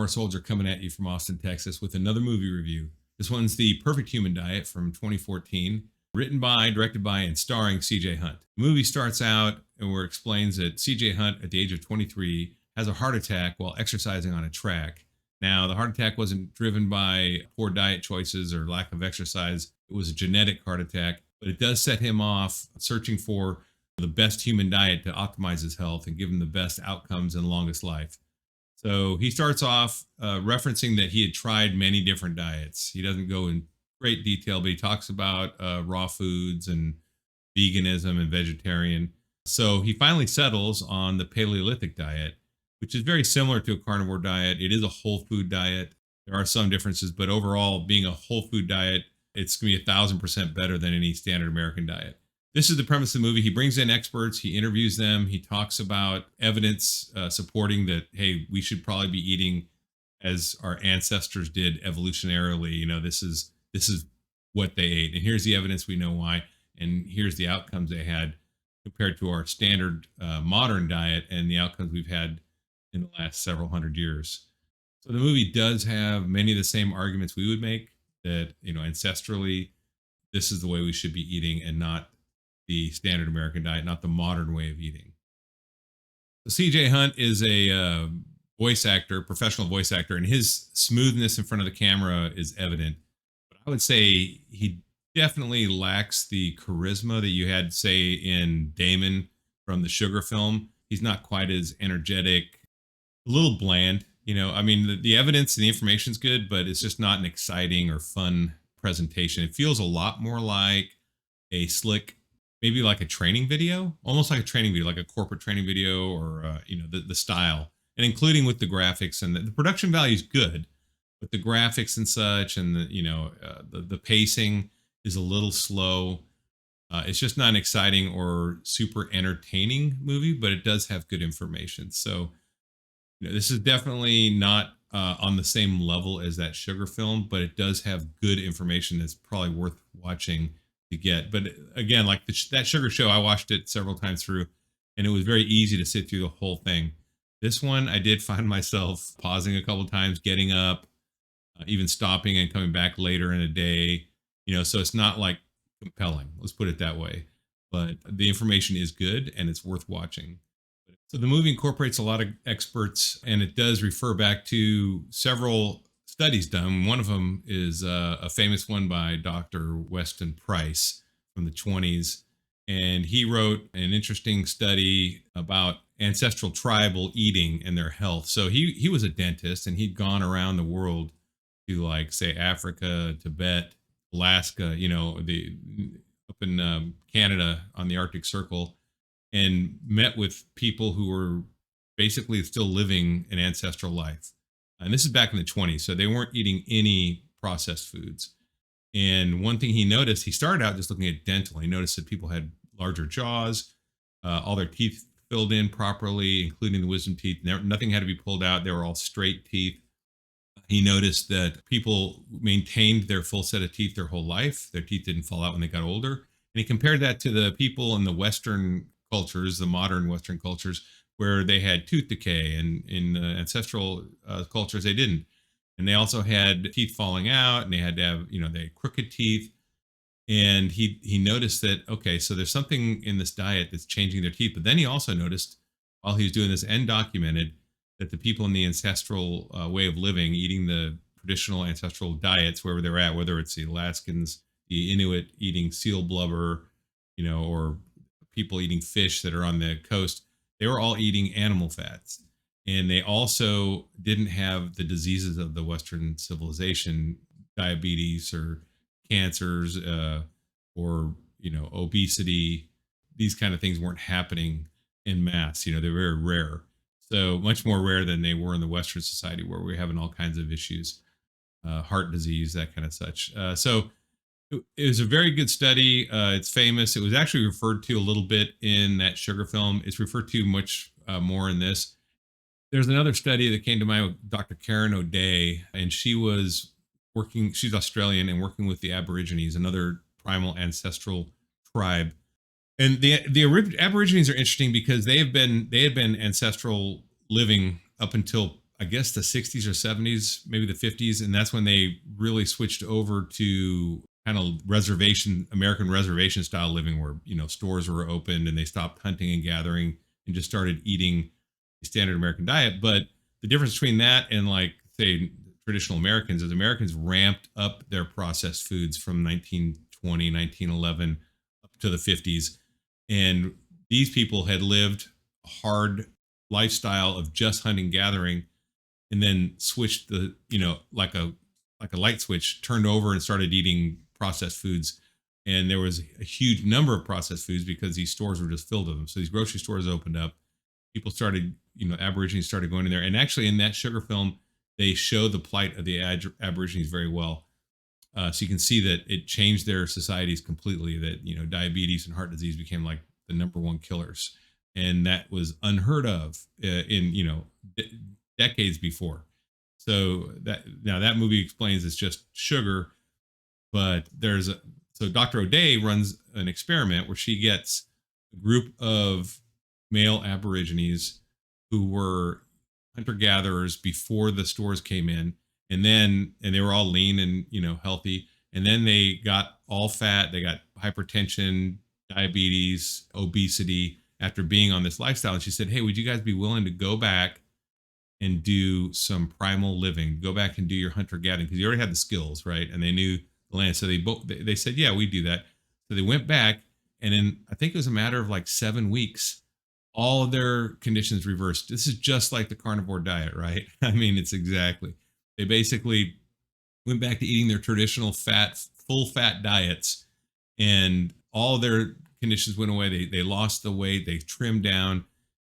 Carnivore Soldier coming at you from Austin, Texas with another movie review. This one's The Perfect Human Diet from 2014, written by, directed by, and starring C.J.Hunt. The movie starts out where it explains that C.J.Hunt, at the age of 23, has a heart attack while exercising on a track. Now, the heart attack wasn't driven by poor diet choices or lack of exercise. It was a genetic heart attack, but it does set him off searching for the best human diet to optimize his health and give him the best outcomes and longest life. So he starts off referencing that he had tried many different diets. He doesn't go in great detail, but he talks about raw foods and veganism and vegetarian. So he finally settles on the Paleolithic diet, which is very similar to a carnivore diet. It is a whole food diet. There are some differences, but overall, being a whole food diet, it's going to be 1,000% better than any standard American diet. This is the premise of the movie. He brings in experts, he interviews them, he talks about evidence supporting that, hey, we should probably be eating as our ancestors did evolutionarily. You know, this is what they ate, and here's the evidence, we know why, and here's the outcomes they had compared to our standard modern diet and the outcomes we've had in the last several hundred years. So the movie does have many of the same arguments we would make, that, you know, ancestrally, this is the way we should be eating and not the standard American diet, not the modern way of eating. So C.J. Hunt is a voice actor, professional voice actor, and his smoothness in front of the camera is evident. But I would say he definitely lacks the charisma that you had, say, in Damon from the Sugar film. He's not quite as energetic, a little bland. You know, I mean, the evidence and the information's good, but it's just not an exciting or fun presentation. It feels a lot more like a slick, maybe like a training video, almost like a training video, like a corporate training video, or you know, the style, and including with the graphics, and the production value is good, but the graphics and such, and the pacing is a little slow. It's just not an exciting or super entertaining movie, but it does have good information. So, you know, this is definitely not on the same level as that Sugar film, but it does have good information that's probably worth watching to get. But again, like that Sugar show, I watched it several times through, and it was very easy to sit through the whole thing. This one, I did find myself pausing a couple of times, getting up, even stopping and coming back later in a day. You know, so it's not like compelling. Let's put it that way. But the information is good and it's worth watching. So the movie incorporates a lot of experts, and it does refer back to several studies done. One of them is a famous one by Dr. Weston Price from the 20s. And he wrote an interesting study about ancestral tribal eating and their health. So he was a dentist, and he'd gone around the world to, like, say, Africa, Tibet, Alaska, you know, up in Canada on the Arctic Circle, and met with people who were basically still living an ancestral life. And this is back in the 20s, so they weren't eating any processed foods. And one thing he noticed, he started out just looking at dental. He noticed that people had larger jaws, all their teeth filled in properly, including the wisdom teeth. Nothing had to be pulled out. They were all straight teeth. He noticed that people maintained their full set of teeth their whole life. Their teeth didn't fall out when they got older. And he compared that to the people in the Western cultures, the modern Western cultures, where they had tooth decay, and in the ancestral cultures, they didn't. And they also had teeth falling out, and they had to have, you know, they had crooked teeth. And he noticed that, okay, so there's something in this diet that's changing their teeth. But then he also noticed, while he was doing this and documented, that the people in the ancestral way of living, eating the traditional ancestral diets, wherever they're at, whether it's the Alaskans, the Inuit eating seal blubber, you know, or people eating fish that are on the coast, they were all eating animal fats. And they also didn't have the diseases of the Western civilization, diabetes or cancers, or, you know, obesity. These kind of things weren't happening in mass. You know, they're very rare. So much more rare than they were in the Western society, where we're having all kinds of issues, heart disease, that kind of such. So it was a very good study. It's famous. It was actually referred to a little bit in that Sugar film. It's referred to much more in this. There's another study that came to mind with Dr. Karen O'Day, and she was working, she's Australian and working with the Aborigines, another primal ancestral tribe. And the Aborigines are interesting because they had been ancestral living up until I guess the 60s or 70s, maybe the 50s, and that's when they really switched over to kind of American reservation style living, where stores were opened and they stopped hunting and gathering and just started eating the standard American diet. But the difference between that and, like, say, traditional Americans is Americans ramped up their processed foods from 1920, 1911 up to the 50s, and these people had lived a hard lifestyle of just hunting gathering, and then switched like a light switch, turned over and started eating processed foods. And there was a huge number of processed foods because these stores were just filled with them. So these grocery stores opened up. People started, Aborigines started going in there. And actually, in that sugar film, they show the plight of the Aborigines very well. So you can see that it changed their societies completely. That diabetes and heart disease became like the number one killers, and that was unheard of in decades before. So that movie explains it's just sugar, but so Dr. O'Day runs an experiment where she gets a group of male Aborigines who were hunter gatherers before the stores came in, and they were all lean and healthy, and then they got all fat, they got hypertension, diabetes, obesity after being on this lifestyle. And she said, "Hey, would you guys be willing to go back and do some primal living? Go back and do your hunter gathering, because you already had the skills, right? And they knew the land." So they said, "Yeah, we do that." So they went back, and in, I think it was a matter of like 7 weeks, all of their conditions reversed. This is just like the carnivore diet, right? I mean, it's exactly. They basically went back to eating their traditional full fat diets, and all their conditions went away. They lost the weight, they trimmed down,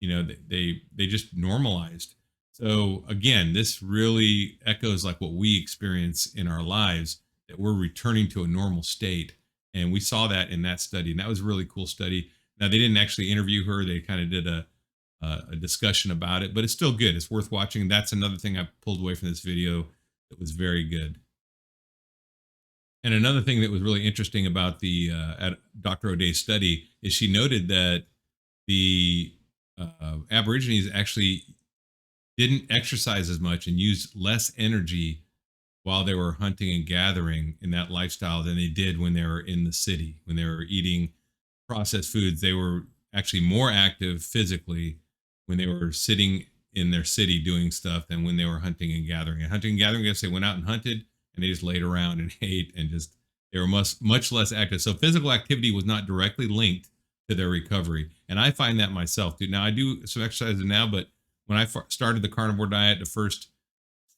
they just normalized. So again, this really echoes like what we experience in our lives, that we're returning to a normal state. And we saw that in that study, and that was a really cool study. Now, they didn't actually interview her; they kind of did a discussion about it, but it's still good. It's worth watching. That's another thing I pulled away from this video that was very good. And another thing that was really interesting about the Dr. O'Day's study is she noted that the Aborigines actually didn't exercise as much and used less energy while they were hunting and gathering in that lifestyle than they did when they were in the city. When they were eating processed foods, they were actually more active physically when they were sitting in their city doing stuff than when they were hunting and gathering. And hunting and gathering, I guess they went out and hunted, and they just laid around and ate, and just they were much less active. So physical activity was not directly linked to their recovery. And I find that myself, dude. Now I do some exercises now, but when I started the carnivore diet, the first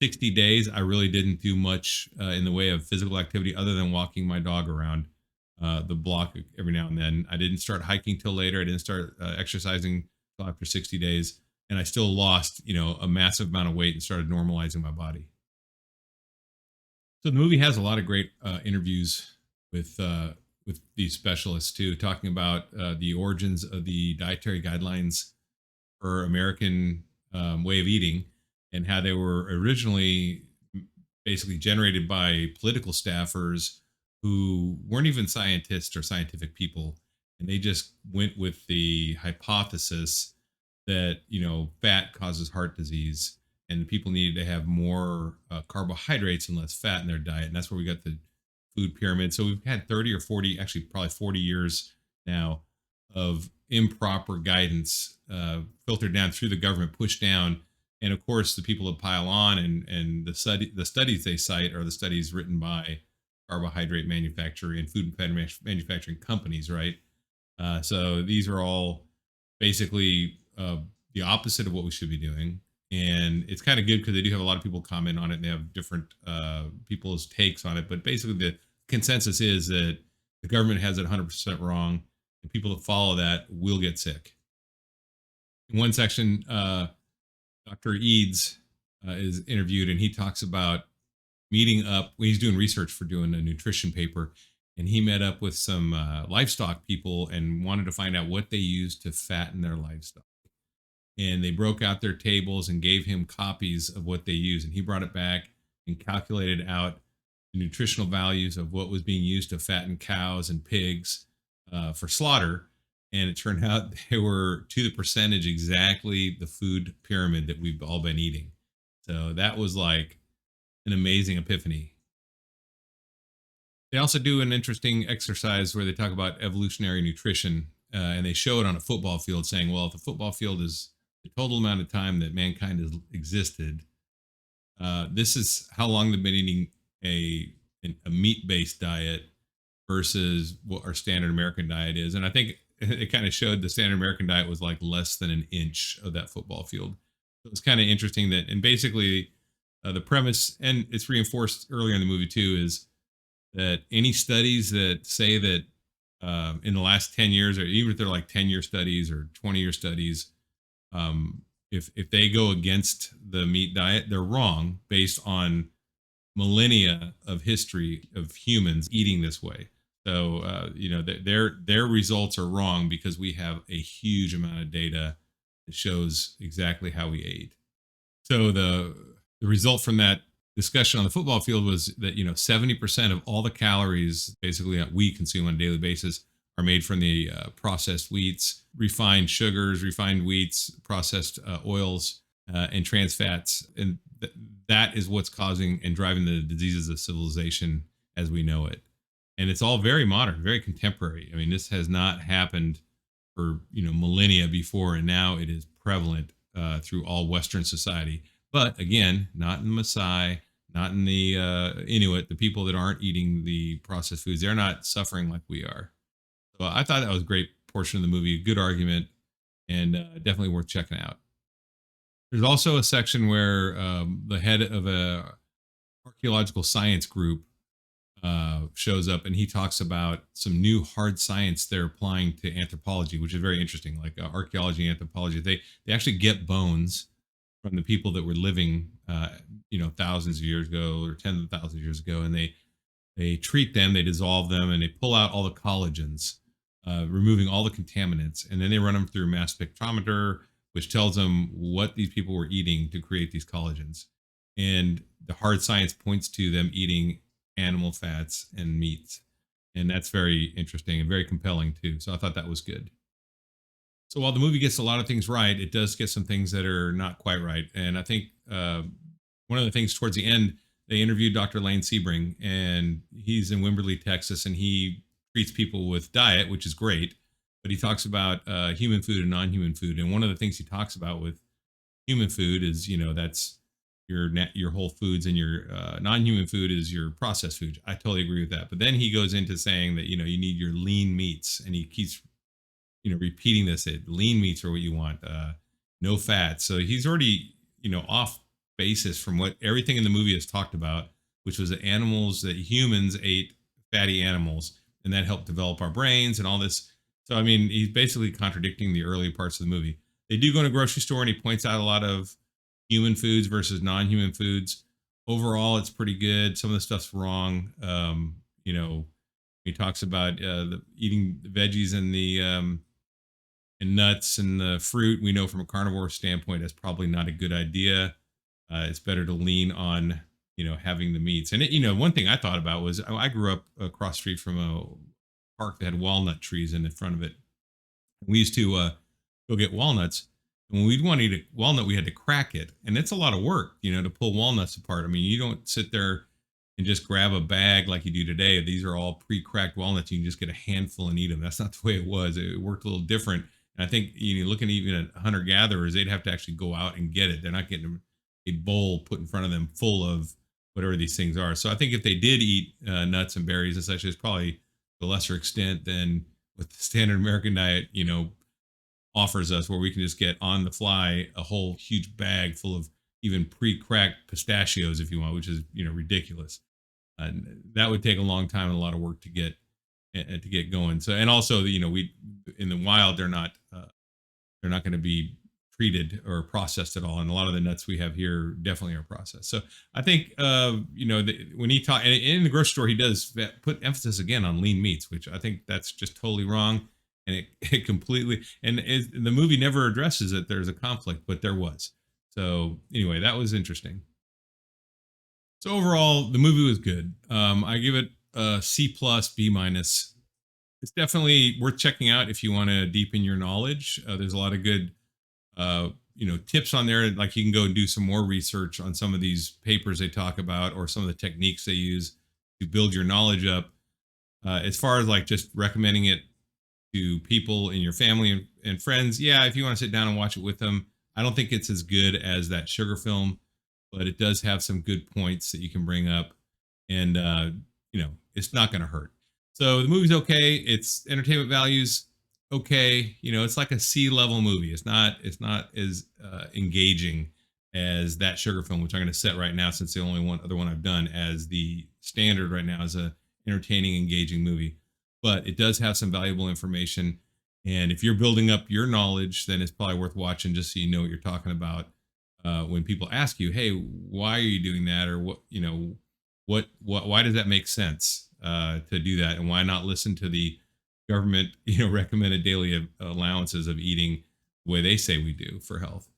60 days, I really didn't do much in the way of physical activity other than walking my dog around the block every now and then. I didn't start hiking till later. I didn't start exercising till after 60 days. And I still lost, a massive amount of weight and started normalizing my body. So the movie has a lot of great interviews with these specialists too, talking about the origins of the dietary guidelines for American way of eating, and how they were originally basically generated by political staffers who weren't even scientists or scientific people, and they just went with the hypothesis that fat causes heart disease, and people needed to have more carbohydrates and less fat in their diet, and that's where we got the food pyramid. So we've had 30 or 40, actually probably 40 years now of improper guidance filtered down through the government, pushed down. And of course, the people that pile on, and the studies they cite are the studies written by carbohydrate manufacturing and food manufacturing companies, right? So these are all basically the opposite of what we should be doing. And it's kind of good because they do have a lot of people comment on it, and they have different people's takes on it. But basically, the consensus is that the government has it 100% wrong, and people that follow that will get sick. In one section, Dr. Eads is interviewed, and he talks about meeting up when he's doing research for doing a nutrition paper, and he met up with some livestock people and wanted to find out what they used to fatten their livestock. And they broke out their tables and gave him copies of what they use, and he brought it back and calculated out the nutritional values of what was being used to fatten cows and pigs for slaughter. And it turned out they were, to the percentage, exactly the food pyramid that we've all been eating. So that was like an amazing epiphany. They also do an interesting exercise where they talk about evolutionary nutrition, and they show it on a football field, saying, well, if the football field is the total amount of time that mankind has existed, this is how long they've been eating a meat based diet versus what our standard American diet is. And I think it kind of showed the standard American diet was like less than an inch of that football field. So it's kind of interesting that, and basically, the premise, and it's reinforced earlier in the movie too, is that any studies that say that in the last 10 years, or even if they're like 10-year studies or 20-year studies, if they go against the meat diet, they're wrong based on millennia of history of humans eating this way. So their results are wrong because we have a huge amount of data that shows exactly how we ate. So the result from that discussion on the football field was that 70% of all the calories basically that we consume on a daily basis are made from the processed wheats, refined sugars, refined wheats, processed oils, and trans fats, and that is what's causing and driving the diseases of civilization as we know it. And it's all very modern, very contemporary. I mean, this has not happened for millennia before, and now it is prevalent through all Western society. But again, not in the Maasai, not in the Inuit, the people that aren't eating the processed foods. They're not suffering like we are. So I thought that was a great portion of the movie, good argument, and definitely worth checking out. There's also a section where the head of a archaeological science group shows up, and he talks about some new hard science they're applying to anthropology, which is very interesting. Like archaeology, anthropology, they actually get bones from the people that were living, thousands of years ago or tens of thousands of years ago, and they treat them, they dissolve them, and they pull out all the collagens, removing all the contaminants, and then they run them through mass spectrometer, which tells them what these people were eating to create these collagens. And the hard science points to them eating animal fats and meats. And that's very interesting and very compelling too. So I thought that was good. So while the movie gets a lot of things right, it does get some things that are not quite right. And I think one of the things towards the end, they interviewed Dr. Lane Sebring, and he's in Wimberley, Texas, and he treats people with diet, which is great. But he talks about human food and non-human food. And one of the things he talks about with human food is, that's your whole foods, and your non-human food is your processed food. I totally agree with that. But then he goes into saying that, you need your lean meats, and he keeps repeating this, that lean meats are what you want, no fat. So he's already, off basis from what everything in the movie has talked about, which was that humans ate fatty animals, and that helped develop our brains and all this. So, I mean, he's basically contradicting the early parts of the movie. They do go in a grocery store, and he points out a lot of human foods versus non-human foods. Overall, it's pretty good. Some of the stuff's wrong. He talks about eating the veggies and the and nuts and the fruit. We know from a carnivore standpoint, that's probably not a good idea. It's better to lean on, having the meats. And one thing I thought about was I grew up across the street from a park that had walnut trees in the front of it. We used to go get walnuts. And when we'd want to eat a walnut, we had to crack it. And it's a lot of work, to pull walnuts apart. I mean, you don't sit there and just grab a bag like you do today. These are all pre-cracked walnuts. You can just get a handful and eat them. That's not the way it was. It worked a little different. And I think, looking even at hunter-gatherers, they'd have to actually go out and get it. They're not getting a bowl put in front of them full of whatever these things are. So I think if they did eat nuts and berries and such, it's probably to a lesser extent than what the standard American diet, offers us, where we can just get on the fly a whole huge bag full of even pre-cracked pistachios if you want, which is ridiculous. And that would take a long time and a lot of work to get going. So, and also we in the wild, they're not going to be treated or processed at all, and a lot of the nuts we have here definitely are processed. So I think when he talk in the grocery store, he does put emphasis again on lean meats, which I think that's just totally wrong. And it completely, the movie never addresses that there's a conflict, but there was. So anyway, that was interesting. So overall, the movie was good. I give it a C plus, B minus. It's definitely worth checking out if you want to deepen your knowledge. There's a lot of good tips on there. Like you can go and do some more research on some of these papers they talk about, or some of the techniques they use to build your knowledge up. As far as like just recommending it to people in your family and friends, yeah, if you want to sit down and watch it with them, I don't think it's as good as that sugar film, but it does have some good points that you can bring up, and it's not going to hurt. So the movie's okay. It's entertainment values okay. It's like a C-level movie. It's not as engaging as that sugar film, which I'm going to set right now, since the only other one I've done as the standard right now is a entertaining, engaging movie. But it does have some valuable information, and if you're building up your knowledge, then it's probably worth watching, just so you know what you're talking about. When people ask you, "Hey, why are you doing that?" or why does that make sense to do that, and why not listen to the government, recommended daily allowances of eating the way they say we do for health?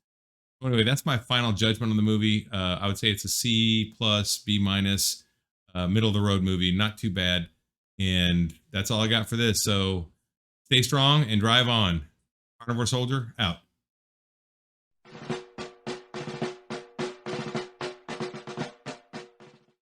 Anyway, that's my final judgment on the movie. I would say it's a C plus, B minus, middle of the road movie, not too bad. And that's all I got for this. So stay strong and drive on. Carnivore Soldier out.